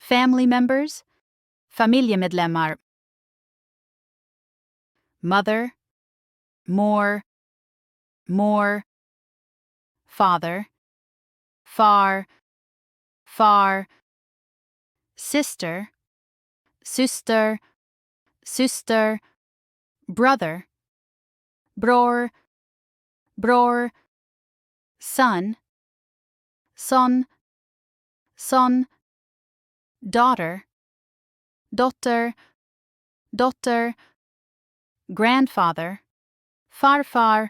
Family members, familjemedlemmar. Mother, more, father, far, sister, syster, brother, bror, son, daughter, dotter, grandfather, farfar,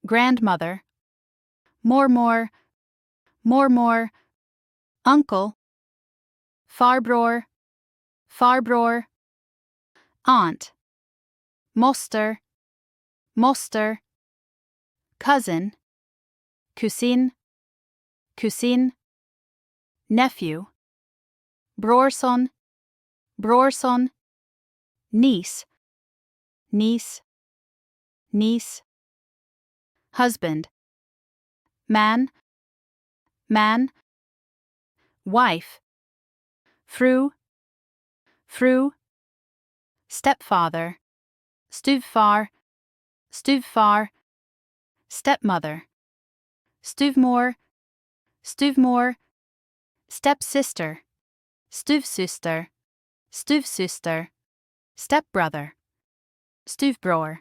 grandmother, mormor, uncle, farbror, aunt, moster, cousin, kusin, nephew, brorson, niece, husband, man, wife, fru, stepfather, stuvfar, stepmother, stuvmor, stepsister, stuvsyster, stepbrother, stuvbror,